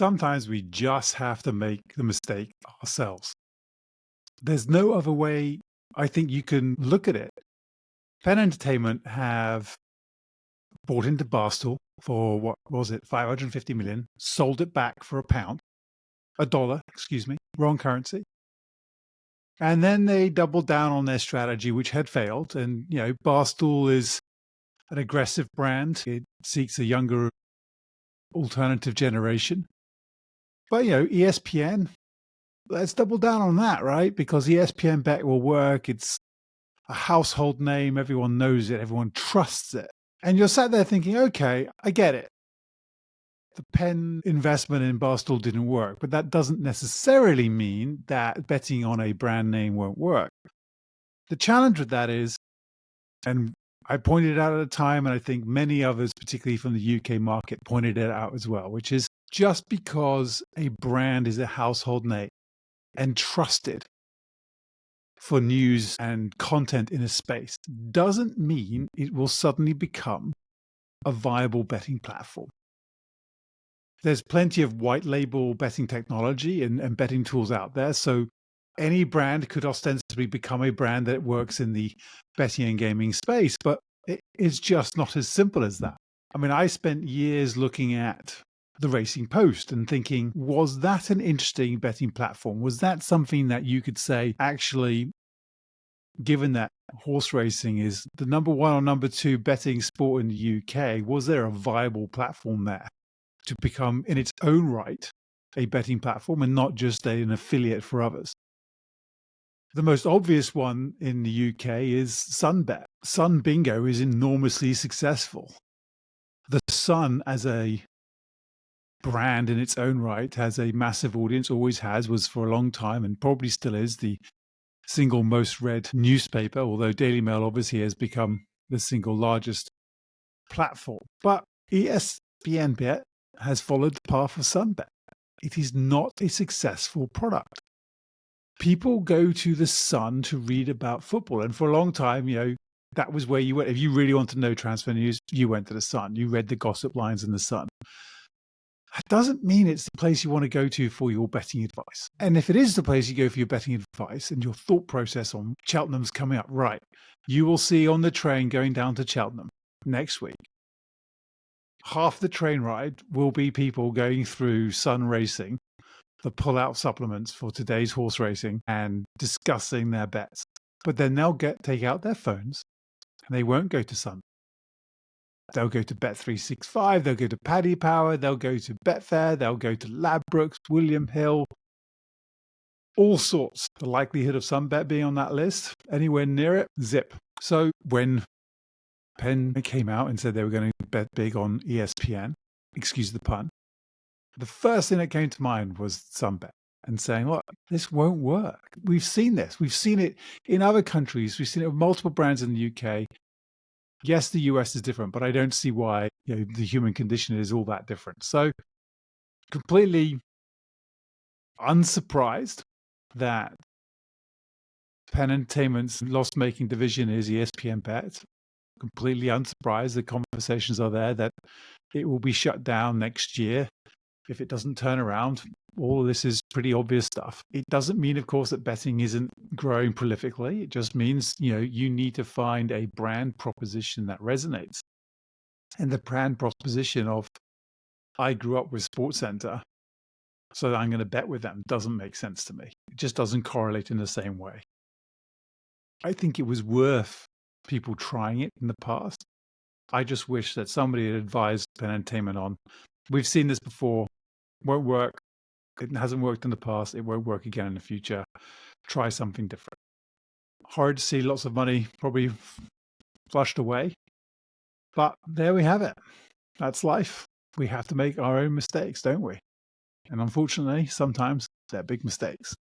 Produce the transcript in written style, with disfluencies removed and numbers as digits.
Sometimes we just have to make the mistake ourselves. There's no other way I think you can look at it. Penn Entertainment have bought into Barstool for, what was it, 550 million, sold it back for a dollar, excuse me, wrong currency. And then they doubled down on their strategy, which had failed. And, Barstool is an aggressive brand. It seeks a younger alternative generation. But, ESPN, let's double down on that, right? Because ESPN Bet will work. It's a household name. Everyone knows it. Everyone trusts it. And you're sat there thinking, okay, I get it. The Penn investment in Barstool didn't work, but that doesn't necessarily mean that betting on a brand name won't work. The challenge with that is, and I pointed it out at the time, and I think many others, particularly from the UK market, pointed it out as well, which is just because a brand is a household name and trusted for news and content in a space doesn't mean it will suddenly become a viable betting platform. There's plenty of white label betting technology and betting tools out there. So any brand could ostensibly become a brand that works in the betting and gaming space, but it's just not as simple as that. I mean, I spent years looking at the Racing Post and thinking, was that an interesting betting platform? Was that something that you could say, actually, given that horse racing is the number one or number two betting sport in the UK, was there a viable platform there to become in its own right a betting platform and not just an affiliate for others? The most obvious one in the UK is Sunbet. Sun Bingo is enormously successful. The Sun as a brand in its own right has a massive audience, always has, was for a long time, and probably still is the single most read newspaper, although Daily Mail obviously has become the single largest platform. But ESPN Bet has followed the path of Sunbet. It is not a successful product. People go to the Sun to read about football. And for a long time, that was where you went. If you really want to know transfer news, you went to the Sun. You read the gossip lines in the Sun. That doesn't mean it's the place you want to go to for your betting advice. And if it is the place you go for your betting advice and your thought process on Cheltenham's coming up, right, you will see on the train going down to Cheltenham next week, half the train ride will be people going through Sun Racing, the pull-out supplements for today's horse racing, and discussing their bets. But then they'll take out their phones and they won't go to Sun. They'll go to Bet365, they'll go to Paddy Power, they'll go to Betfair, they'll go to Ladbrokes, William Hill, all sorts. The likelihood of Sunbet being on that list, anywhere near it, zip. So when Penn came out and said they were going to bet big on ESPN, excuse the pun, the first thing that came to mind was Sunbet and saying, look, this won't work. We've seen this. We've seen it in other countries. We've seen it with multiple brands in the UK. Yes, the US is different, but I don't see why the human condition is all that different. So completely unsurprised that Penn Entertainment's loss-making division is ESPN Bet. Completely unsurprised. The conversations are there that it will be shut down next year if it doesn't turn around. All of this is pretty obvious stuff. It doesn't mean, of course, that betting isn't growing prolifically. It just means, you need to find a brand proposition that resonates. And the brand proposition of, I grew up with SportsCenter, so I'm going to bet with them, doesn't make sense to me. It just doesn't correlate in the same way. I think it was worth people trying it in the past. I just wish that somebody had advised Penn Entertainment on, we've seen this before, won't work. It hasn't worked in the past. It won't work again in the future. Try something different. Hard to see, lots of money probably flushed away. But there we have it. That's life. We have to make our own mistakes, don't we? And unfortunately, sometimes they're big mistakes.